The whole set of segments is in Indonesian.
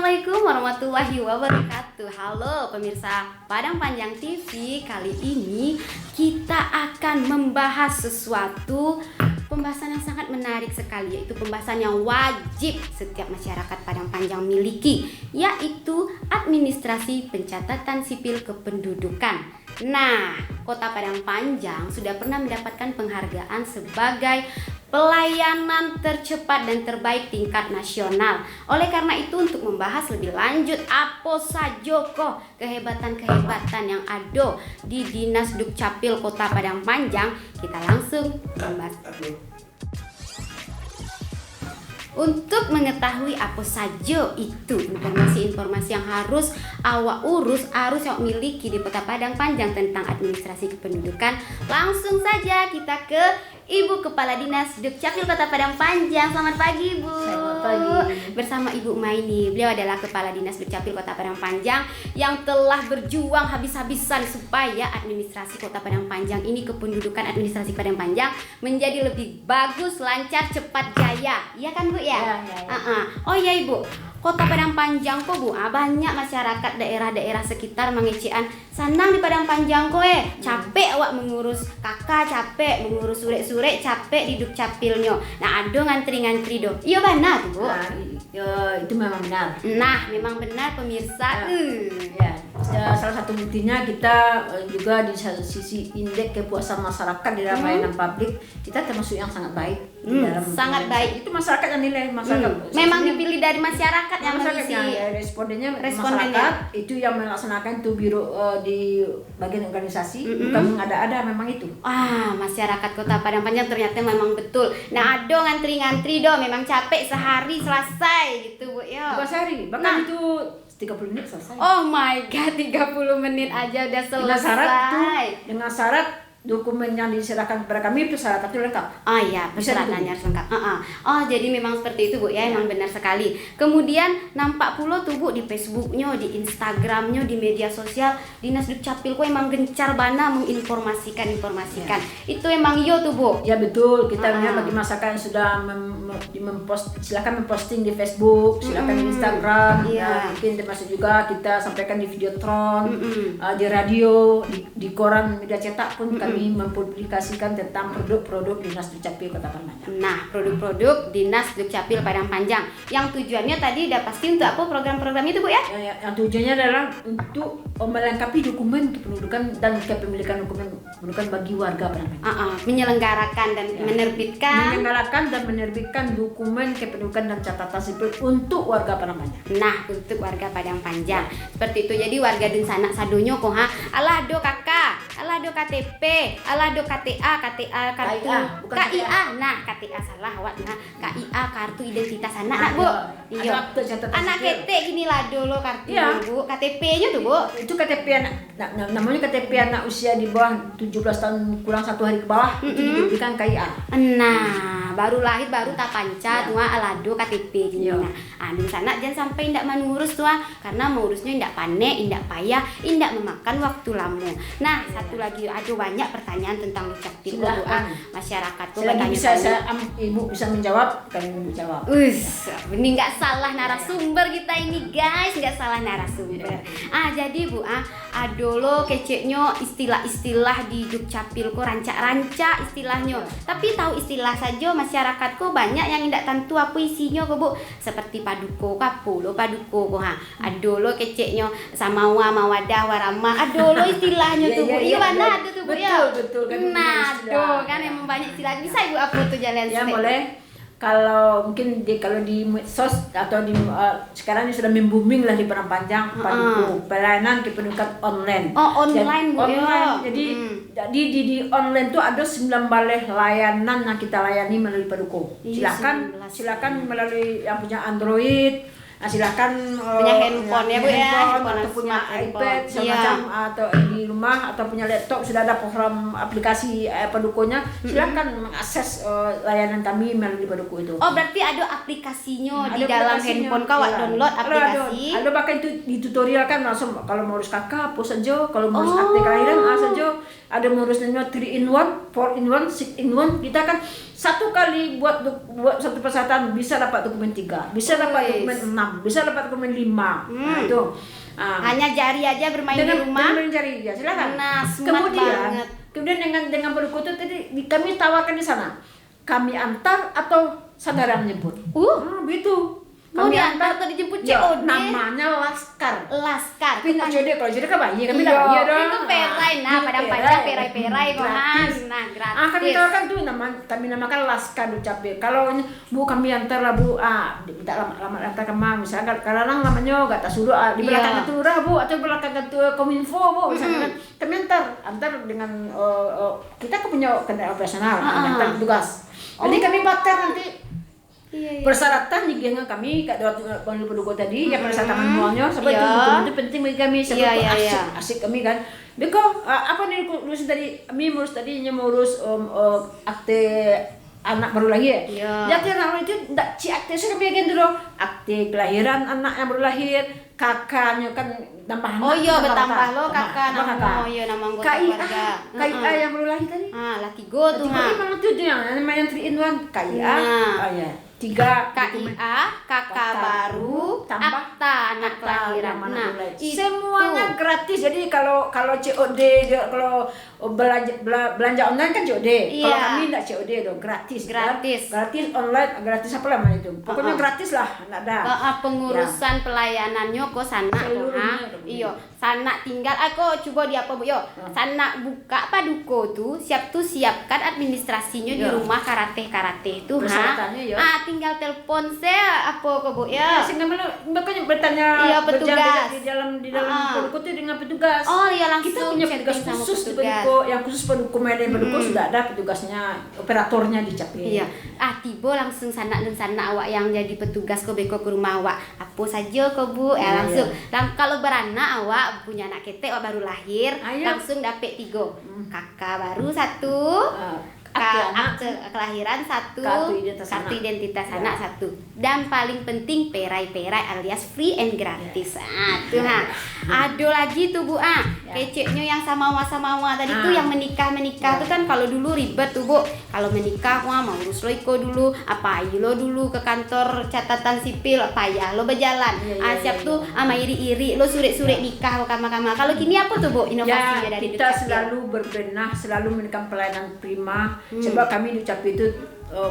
Assalamualaikum warahmatullahi wabarakatuh. Halo pemirsa Padang Panjang TV. Kali ini kita akan membahas sesuatu pembahasan yang sangat menarik sekali, yaitu pembahasan yang wajib setiap masyarakat Padang Panjang miliki, yaitu administrasi pencatatan sipil kependudukan. Nah, Kota Padang Panjang sudah pernah mendapatkan penghargaan sebagai pelayanan tercepat dan terbaik tingkat nasional. Oleh karena itu, untuk membahas lebih lanjut apa saja kok kehebatan-kehebatan yang ada di Dinas Dukcapil Kota Padang Panjang, kita langsung membahas. Untuk mengetahui apa saja itu informasi-informasi yang harus awak harus yang miliki di Kota Padang Panjang tentang administrasi kependudukan, langsung saja kita ke Ibu Kepala Dinas Dukcapil Kota Padang Panjang. Selamat pagi, Bu. Selamat pagi. Bersama Ibu Maini. Beliau adalah Kepala Dinas Dukcapil Kota Padang Panjang yang telah berjuang habis-habisan supaya administrasi Kota Padang Panjang ini, kependudukan administrasi Padang Panjang menjadi lebih bagus, lancar, cepat, jaya. Iya kan, Bu ya? Ya. Oh iya, Ibu. Kota Padang Panjang kok, Bu, banyak masyarakat daerah-daerah sekitar mengecean sanang di Padang Panjang kok capek awak mengurus kakak, capek mengurus surek-surek, capek di Dukcapilnya. Nah, ada ngantri-ngantri do. Iya benar tuh, Bu. Nah, itu memang benar. Nah, memang benar pemirsa. Salah satu buktinya kita juga di sisi indeks kepuasan masyarakat di dalam pelayanan publik, kita termasuk yang sangat baik. Sangat baik. Itu masyarakat yang nilai masyarakat. Memang dipilih dari masyarakat yang mengisi. Respondennya masyarakat itu yang melaksanakan itu biro di bagian organisasi, bukan mengada-ada, memang itu. Masyarakat Kota Padang Panjang ternyata memang betul. Nah, ada ngantri-ngantri do, memang capek sehari selesai gitu, Bu. Yo. Bukan sehari, bahkan itu 30 menit selesai. Oh my god, 30 menit aja udah selesai. Dengan syarat dokumen yang diserahkan kepada kami persyaratan itu lengkap. Oh iya, persyaratannya harus lengkap. Oh, jadi memang seperti itu, Bu ya, memang benar sekali. Kemudian nampak pula tuh, Bu, di Facebooknya, di Instagramnya, di media sosial Dinas Dukcapil kok emang gencar bana menginformasikan. Itu emang iya tuh, Bu. Ya betul, kita bagi masyarakat yang sudah silakan memposting di Facebook, silakan di Instagram. Mungkin termasuk juga kita sampaikan di Videotron, di radio, di koran media cetak pun kami mempublikasikan tentang produk-produk Dinas Dukcapil Kota Padang Panjang. Nah, produk-produk Dinas Dukcapil Padang Panjang yang tujuannya tadi udah pasti untuk apa program-program itu, Bu ya? Yang tujuannya adalah untuk melengkapi dokumen kependudukan dan kepemilikan dokumen kependudukan bagi warga Padang Panjang. Menyelenggarakan dan menerbitkan dokumen kependudukan dan catatan sipil untuk warga Padang Panjang. Nah, untuk warga Padang Panjang. Seperti itu. Jadi warga di sana sadonyo kok alah do kakak, alah do KTP, alah do KTA kartu KIA. Nah, KTA salah awak. Nah, KIA kartu identitas anak, Bu. Iya. Anak ketek gini lah dulu kartu, Bu. KTP-nya tuh, Bu. Itu KTP anak, namanya KTP anak usia di bawah 17 tahun kurang 1 hari ke bawah, itu diberikan KIA. Nah, baru lahir baru tak panca tuh alado KTP gini. Nah, di sana jangan sampai ndak mengurus tuh, karena mengurusnya ndak panek, ndak payah, ndak memakan waktu lama. Nah, satu lagi ada banyak pertanyaan tentang Dukcapil masyarakat tuh bertanya. Ibu bisa menjawab, kami Ibu jawab. Ini nggak salah narasumber kita ini, guys, nggak salah narasumber. Jadi, Bu, ada lo keceknya istilah-istilah di Dukcapil kok rancak-rancak istilahnya. Tapi tahu istilah saja masyarakat kok banyak yang tidak tentu apa isinya kok, Bu. Seperti paduko, kapulo, paduko kok ada lo keceknya sama mawadah, warama. Ada lo istilahnya tuh, Bu. Iya mana ada tuh, Bu ya. Betul kan. Nah, kan memang banyak istilah. Bisa Ibu apa tuh jalan ya boleh. Kalau mungkin kalau di medsos atau di sekarang ini sudah membooming lah di Padang Panjang, paduko, pelayanan kependudukan online. Online, Bu. Jadi di online tuh ada 9 balai layanan yang kita layani melalui paduko. Silakan melalui yang punya Android, silakan punya handphone ya, Bu ya, atau punya iPad semacam, atau di rumah atau punya laptop sudah ada program aplikasi padukonya, silakan mengakses layanan kami melalui paduko itu. Oh, berarti ada aplikasinya di dalam handphone kau, download aplikasi. Ada bahkan itu di tutorial kan langsung, kalau mau urus kakak apa saja, kalau mau urus akte kelahiran saja, ada mau urusnya 3 in 1, 4 in 1, 6 in 1. Kita kan satu kali buat satu persyaratan bisa dapat dokumen 3, bisa dapat dokumen 6. bisa dapat dokumen 5. Nah itu. Hanya jari aja bermain di rumah. Dengan jari ya, silakan. Nah, smart banget. Kemudian dengan pendukung itu tadi kami tawarkan di sana. Kami antar atau saudara menjemput. Begitu. Mau Kami diantar atau dijemput Ya, COD? namanya Laskar. Laskar. Tapi nggak COD, kalau COD kan bayi, kami nggak bayi dong. Itu perai, nah Padang Panjang perai-perai gratis. Nah, gratis. Kami tawarkan tuh kami namakan Laskar Dukcapil. Kalau Bu kami antar lah Bu, tidak lama antar ke Mang, misalnya kadang namanya nggak tak suruh di belakang ketua Bu atau belakang ketua Kominfo Bu, misalnya kan kami antar dengan kita kan punya kendaraan operasional, antar petugas. Jadi kami bater nanti. Persyaratan juga kami kak penduga tadi yang persyaratan manualnya sampai itu penting bagi kami sebab asik kami kan. Beko apa nih urus tadi kami urus tadinya mengurus akte anak baru lahir. Jadi anak itu tidak akte sudah bagian dulu akte kelahiran anak yang baru lahir, kakaknya kan tambah anak. bertambah lo kakak nama nama anggota keluarga. KIA yang baru lahir tadi. Laki go tuh Memang itu yang namanya 3-in-1 KIA. Ya. 3 KIA, kakak baru, akta anak kelahiran. Nah, semuanya gratis. Jadi kalau COD, kalau belanja online kan COD. Kalau kami enggak COD dong, gratis. Gratis online, gratis apa namanya itu? Pokoknya gratis lah, enggak ada. Pengurusan pelayanannya kok sana Iyo, sana tinggal aku coba di apa Bu yo. Sana buka paduko tuh, siapkan administrasinya di rumah karate itu tinggal telepon saya apa kok Bu ya. Sehingga makanya bertanya petugas di dalam paduko itu dengan petugas. Langsung kita punya petugas khusus di paduko, yang khusus paduko medan paduko sudah ada petugasnya, operatornya di Capil. Tiba langsung sana awak yang jadi petugas kok beko ke rumah awak. Apa saja kok Bu? Langsung. Kalau beranak awak punya anak kete awak baru lahir, langsung dapat 3. Kakak baru 1. Akte kelahiran 1, kartu identitas anak 1, dan paling penting perai alias free and gratis. Ada lagi tuh Bu keceknya yang sama tadi tuh yang menikah tuh kan kalau dulu ribet tuh Bu. Kalau menikah mau urus loiko dulu, apa lo dulu ke kantor catatan sipil, apa ya lo berjalan. Siap tuh iri-iri lo sure nikah kama. Kalau gini apa tuh Bu inovasinya dari kita selalu berbenah, selalu memberikan pelayanan prima. Sebab kami di Capil itu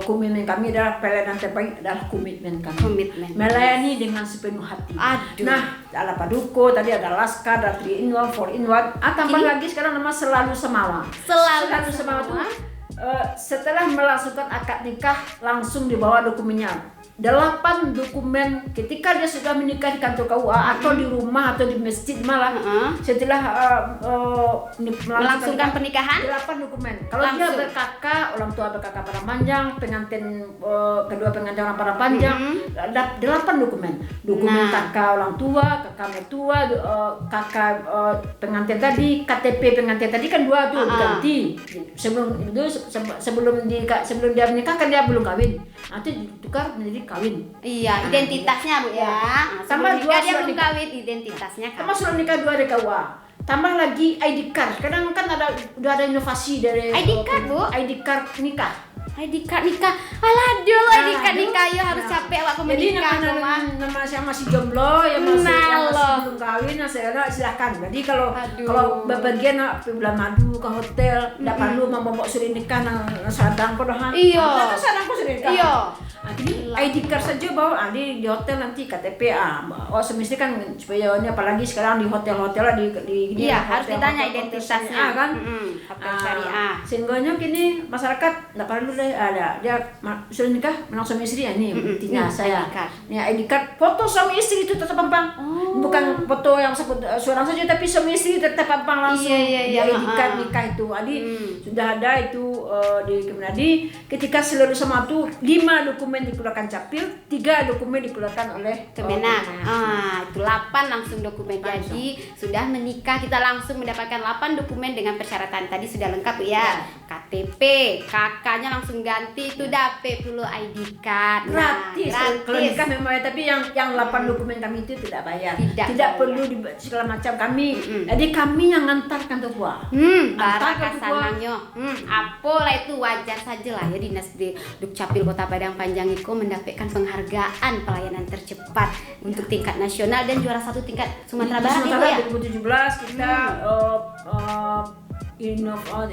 komitmen kami adalah pelayanan terbaik adalah komitmen kami. Melayani dengan sepenuh hati. Nah, ada paduko, tadi ada Laskar, ada 3-in-1, 4-in-1. Tambah lagi sekarang nama Selalu Semawa. Selalu Semawa itu setelah melangsungkan akad nikah langsung dibawa dokumennya. 8 dokumen ketika dia sudah menikah di kantor KUA atau di rumah atau di masjid malah setelah melangsungkan pernikahan 8 dokumen. Kalau dia berkakak, orang tua berkakak pada panjang, pengantin kedua pengantin orang pada panjang, 8 dokumen. Dokumen kakak orang tua, kakak mertua, kakak pengantin tadi, KTP pengantin tadi kan 2 tuh diganti. Sebelum dia menikah kan dia belum kawin. Nanti ditukar menjadi kawin. Identitasnya Bu ya. Tambah 2 dia belum kawin, identitasnya tambah surat nikah 2 dari KUA. Tambah lagi ID card. Kadang kan udah ada inovasi dari ID card Bu. ID card nikah. ID card nikah. Alah dulu ID card nikah yo harus capek awak menikah nama saya masih jomblo yang masih belum kawin saya silakan. Jadi kalau bepergian bulan madu ke hotel enggak perlu membawa surat nikah nang sadang podohan. Kan sadang surat nikah. Jadi ID card saja bawa di hotel nanti KTP semestinya kan supaya ini apalagi sekarang di hotel-hotel di harus ditanya identitasnya kan. Hotel syariah. Sehingga kini masyarakat enggak perlu ada dia sudah nikah menang suami istri ini buktinya saya. Ini ID card foto suami istri itu tetap pampang. Bukan foto yang seorang saja tapi suami istri tetap pampang langsung. ID card nikah itu. Sudah ada itu di Kemenadi ketika seluruh sama itu 5 dokumen dikeluarkan Capil, 3 dokumen dikeluarkan oleh Kemenak. Itu 8 langsung dokumen. Jadi sudah menikah kita langsung mendapatkan 8 dokumen dengan persyaratan tadi sudah lengkap ya. KTP, kakaknya langsung ganti itu dapet dulu ID card. Gratis. Kalau nikah memang tapi yang 8 dokumen kami itu tidak bayar. Tidak perlu segala macam kami. Jadi kami yang ngantarkan ke gua. Barang kasanannya. Apalah itu wajar saja lah ya Dinas Dukcapil Kota Padang Panjang itu mendapatkan penghargaan pelayanan tercepat untuk tingkat nasional dan juara 1 tingkat Sumatera Barat itu ya. 2017 kita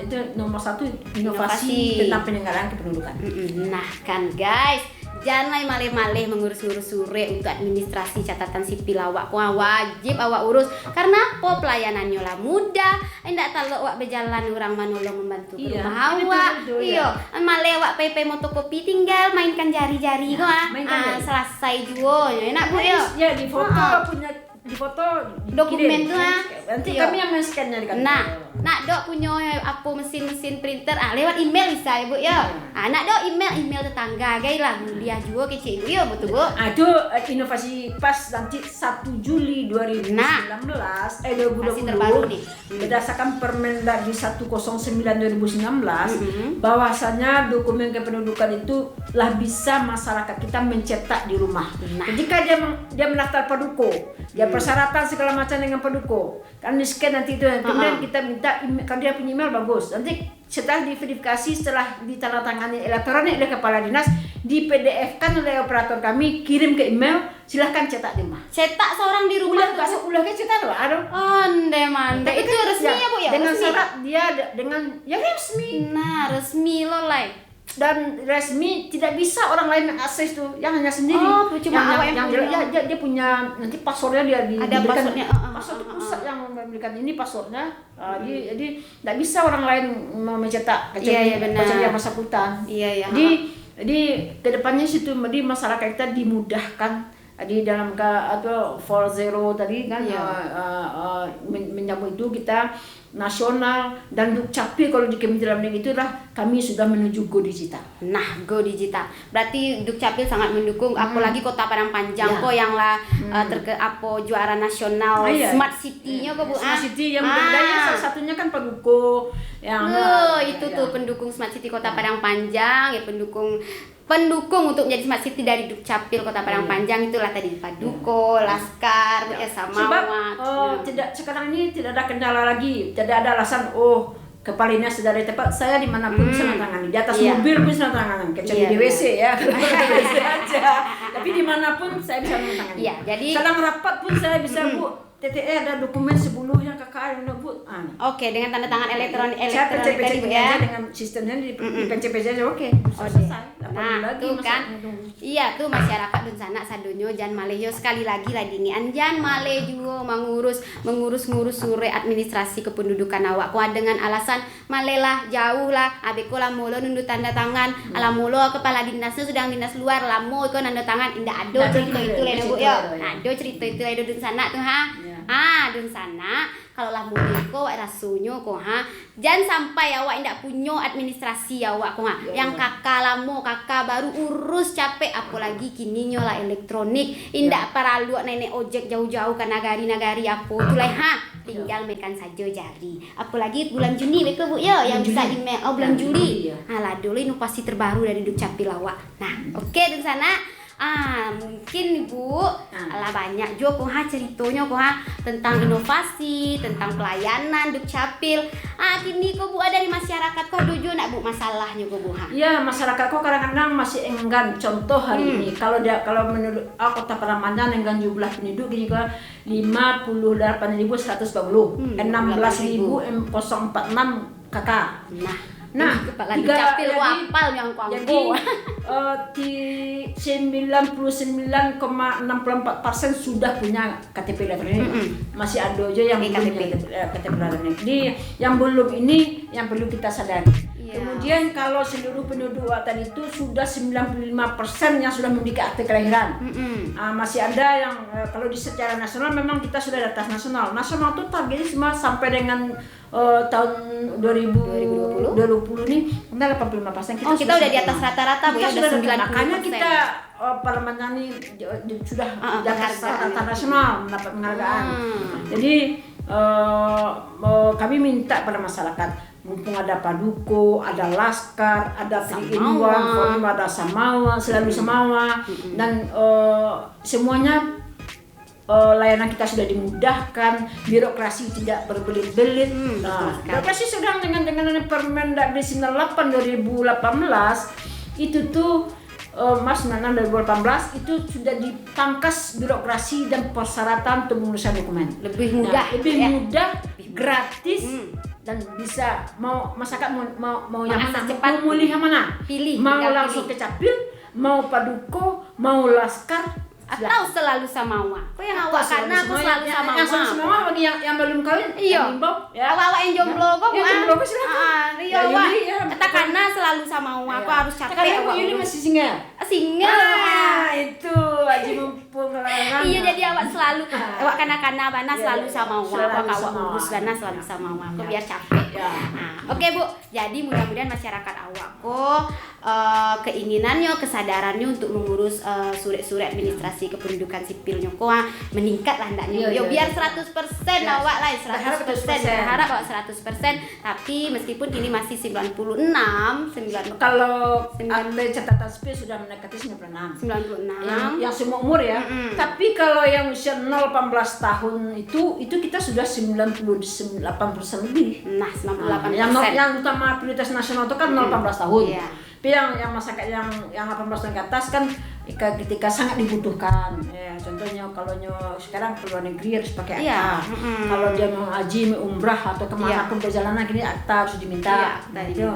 itu nomor 1 inovasi tentang penyelenggaraan kependudukan. Nah kan guys, jangan malih-malih mengurus-ngurus sure untuk administrasi catatan sipil awak wajib awak urus karena apa pelayanannya lah mudah, indak tahu awak berjalan orang manolong membantu ke rumah awak. Iya, malih awak PP motokopi tinggal mainkan jari-jari selesai juga. Enak Bu ya. Ya di foto punya di foto dokumen tuh nanti kami yang men-scan-nya di kantor. Nak dok punya apa mesin printer lewat email bisa ya Bu ya. Nak dok email tetangga gay lah mulia juga kecil Bu ya betul Bu. Itu inovasi pas nanti 1 Juli 2019 2020 masih terbaru nih. Berdasarkan Permendagri 109 2019 bahwasanya dokumen kependudukan itu lah bisa masyarakat kita mencetak di rumah. Ketika dia mendaftar Paduko, dia persyaratan segala macam dengan Paduko. Kan di scan nanti itu kemudian kita minta kalau dia punya email bagus. Nanti setelah diverifikasi, setelah ditandatangani elektronik oleh kepala dinas, di PDF kan oleh operator kami, kirim ke email, silahkan cetak di rumah. Cetak seorang di rumah ulah ke cetak loh, aduh. Mande. Itu resmi ya Bu ya? Dengan syarat dia dengan resmi. Nah, resmi loh lah. Dan resmi tidak bisa orang lain mengakses tuh, yang hanya sendiri. Cuma yang dia punya nanti passwordnya dia ada passwordnya. Password pusat yang memberikan ini passwordnya. Jadi tidak bisa orang lain mencetak kecuali yang bersangkutan. Jadi kedepannya situ di masyarakat kita dimudahkan di dalam atau 4.0 tadi kan menyambut itu kita nasional dan Dukcapil kalau di Kementerian Dalam Negeri itulah kami sudah menuju Go Digital. Nah, Go Digital. Berarti Dukcapil sangat mendukung apalagi Kota Padang Panjang kok yang lah juara nasional Smart City-nya kok Bu. Smart City yang salah satunya kan Paduko yang itu tuh pendukung Smart City Kota Padang Panjang ya pendukung untuk menjadi Smart City dari Dukcapil Kota Padang Panjang itulah tadi Paduko, Laskar, Samawa. Sekarang ini tidak ada kendala lagi, tidak ada alasan kepala dinas sudah ada tempat saya dimanapun bisa menandatangani di atas mobil pun bisa menandatangani kecuali di WC ya kalau di WC aja tapi dimanapun saya bisa menandatangani. Jadi sedang rapat pun saya bisa Bu TTE ada dokumen 10 yang KKA yang Bu. Oke, dengan tanda tangan elektronik tadi ya dengan sistemnya di PCPC aja selesai. Nah, tuh kan. Iya, tuh masyarakat dun sana sadonyo jan malih yo sekali lagi dingian jan malih juga mengurus sure administrasi kependudukan awak kuat dengan alasan malelah jauh lah abeko lah mulu nundu tanda tangan ala mulu kepala dinasnya sedang dinas luar lamo iko nanda tangan indah ado cerita itu le Bu yo. Ado cerita itu le dun sana tuh dun sana kalau lah muliko awak rasunya kok jangan sampai awak indak punya administrasi awak kok yang kakak lamo kakak baru urus capek apalagi kini nyola elektronik indak perlu nenek ojek jauh-jauh ke nagari apa tu lah tinggal mainkan saja jari apalagi bulan Juni mereka Bu ya yang bisa email bulan Juli lah dulu inovasi terbaru dari Dukcapil awak. Nah oke dun sana mungkin Bu lah banyak juga ceritanya tentang inovasi, tentang pelayanan Dukcapil. Kini kok Bu ada di masyarakat kok dojo nak Bu masalahnya kok Bu Iya, masyarakat kok kadang-kadang masih enggan. Contoh hari ini kalau menurut Kota Padang Panjang enggan jumlah penduduk juga 58.140, 16.046 KK. Nah, kepala Dukcapil wapal yang kuangko. Jadi 99,64% sudah punya KTP elektronik. Masih ada aja yang belum punya KTP elektronik. Jadi yang belum ini yang perlu kita sadari. Kemudian kalau seluruh penduduk tadi itu sudah 95% yang sudah memiliki akte kelahiran. Masih ada yang kalau di secara nasional memang kita sudah di atas nasional. Nasional itu targetnya cuma sampai dengan tahun 2020 nih kita 85%. Kita udah di atas rata-rata Bu ya, udah 90%. Makanya kita parlemen ini sudah di atas rata nasional mendapat penghargaan. Jadi kami minta pada masyarakat mumpung ada Paduko, ada Laskar, ada 3-in-1, ada Samawa, selalu Samawa dan semuanya layanan kita sudah dimudahkan, birokrasi tidak berbelit-belit. Birokrasi sedang dengan Permendagri 98 2018 itu tuh Maret 96 2018 itu sudah dipangkas birokrasi dan persyaratan untuk mengurusan dokumen. Lebih mudah, lebih ya. mudah, gratis, dan bisa mau masyarakat mau yang mana, cepat. mau milih yang mana, Pilih, mau tinggal langsung pilih. ke Capil, mau Paduko, mau Laskar, Atau selalu Samawa. Kok yang awak karena aku selalu Samawa. Yang semua bagi yang belum kawin, Iya. yang bimbang, ya. Awak yang jomblo kok, Ya, jomblo kok silakan. Iya, Ya, awak. Yuli, ya. Kata karena selalu Samawa. Aku harus capek Karena awak. Yuli masih single. Single. Itu Haji mumpung larangan. Iya, jadi awak selalu awak kana-kana bana Iya, selalu iya. Samawa. Selalu Aku awak Samawa. urus bana selalu Ya. Samawa. Aku Ya. biar capek. Ya. Nah, oke Bu. Jadi mudah-mudahan masyarakat awak kok keinginannya, kesadarannya untuk mengurus surat-surat administrasi kependudukan sipilnya kok meningkat lah hendaknya. Iya, Yo iya, biar iya. 100% Ya. awak lah Berharap 100%. 100%. Berharap awak 100%, tapi meskipun ini masih 96. Kalau ada catatan sipil sudah mendekati 96. 96. Yang semua umur ya. Tapi kalau yang usia 0-18 tahun itu kita sudah 98% lebih. Nah, 98%. Yang utama prioritas nasional itu kan 0-18 tahun. Iya. Tapi yang masyarakat yang 18 tahun ke atas kan ketika sangat dibutuhkan. Ya, contohnya kalau sekarang ke luar negeri harus pakai Iya. akta. Kalau dia mau haji, mau umrah atau kemana pun perjalanan kini akta harus diminta. Iya, akta Gitu.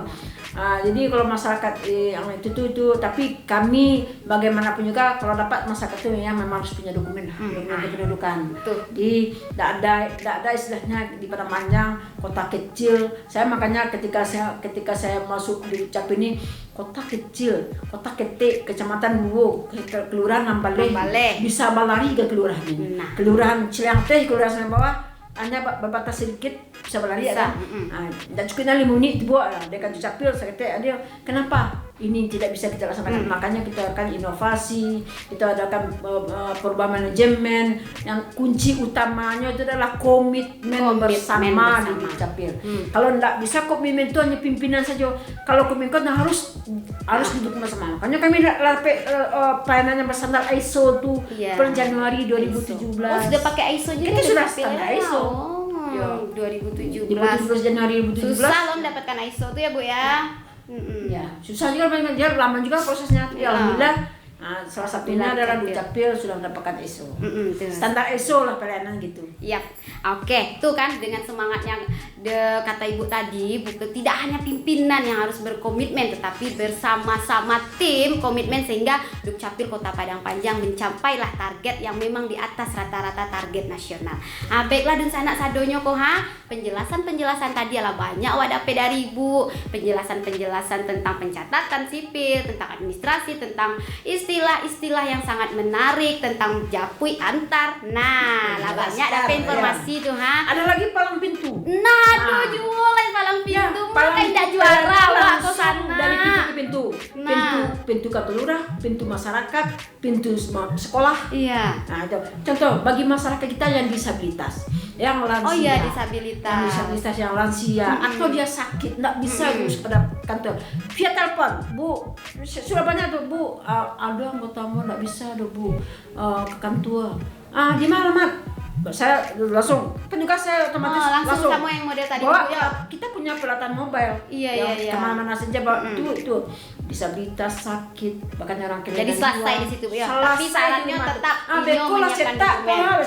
Jadi kalau masyarakat yang itu tapi kami bagaimanapun juga kalau dapat masyarakat itu ya memang harus punya dokumen kependudukan. Betul. Jadi tidak ada istilahnya di Padang Panjang kota kecil. Saya makanya ketika saya masuk di Capil ini kota kecil, kota ketik, kecamatan Buwo, kelurahan Nambale, bisa balari ke kelurahan ini. Nah. Kelurahan Ciliang Teh, kelurahan Semen Bawah hanya berbatas sedikit bisa berlari ya kan. Dan cukupnya 5 menit dibuat lah. Dia kan Capil sekretar dia kenapa ini tidak bisa kita laksanakan, makanya kita akan inovasi, kita adakan perubahan manajemen yang kunci utamanya itu adalah komitmen bersama di Capil. Kalau tidak bisa komitmen itu hanya pimpinan saja. Kalau komitmen harus duduk bersama. Makanya kami pelayanannya bersandar ISO tuh per Januari 2017. Oh, sudah pakai ISO juga. Kita sudah standar ISO. Oh, 2017. 2017 Januari 2017. Susah loh mendapatkan ISO tuh ya Bu ya. Ya, susah juga dia lama juga prosesnya. Tapi alhamdulillah salah satunya adalah Dukcapil sudah mendapatkan ISO. Standar ISO lah pelayanan gitu. Iya. Oke, tuh kan dengan semangatnya kata Ibu tadi, bukan tidak hanya pimpinan yang harus berkomitmen tetapi bersama-sama tim komitmen sehingga Dukcapil Kota Padang Panjang mencapailah target yang memang di atas rata-rata target nasional. Baiklah dan sanak sadonyo penjelasan tadi adalah banyak wadah dari Ibu, penjelasan tentang pencatatan sipil, tentang administrasi, tentang istilah-istilah yang sangat menarik tentang japui antar. Nah, lah banyak dapat informasi tuh Ada lagi palang pintu. Nah, aduh jualan palang pintu. Makanya tidak juara wah ke sana. Dari pintu ke pintu. Nah. Pintu ke lurah, pintu masyarakat, pintu sekolah. Iya. Nah, itu contoh bagi masyarakat kita yang disabilitas, yang lansia. Oh iya, disabilitas. Yang disabilitas yang lansia atau dia sakit enggak bisa urus pada kantor. Via telepon, Bu. Sudah banyak tuh, Bu. Ada anggotamu enggak bisa tuh, Bu. Ke kantor. Di mana, Mat? Saya langsung kan juga saya otomatis langsung sama yang model tadi bawa, Bu, ya. kita punya peralatan mobile Iya. kemana-mana saja bawa itu disabilitas sakit bahkan orang kena Jadi selesai di situ Bu ya. selesai Tapi syaratnya tetap beko lah cetak cetak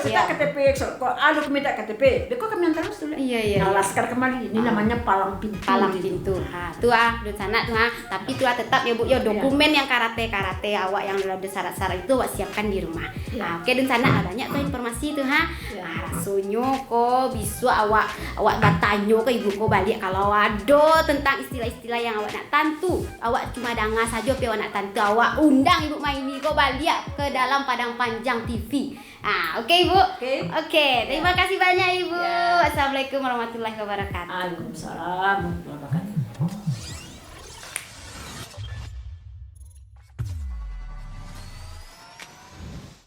Iya. KTP kok ada minta KTP beko kami antar dulu Iya. nah laskar kembali ini namanya palang pintu Tuh di sana tuh tapi tuh tetap ya Bu ya dokumen yang karate awak yang ada syarat-syarat itu awak siapkan di rumah. Oke dan sana banyak tuh informasi tuh rasanya kok bisa awak bertanya ke ibu kok balik kalau ada tentang istilah-istilah yang awak nak tantu awak cuma dengar saja tapi awak nak tantu awak undang Ibu Maimi kok balik ke dalam Padang Panjang TV. Oke Ibu. Oke, terima kasih banyak Ibu. Assalamualaikum warahmatullahi wabarakatuh. Waalaikumsalam warahmatullahi wabarakatuh.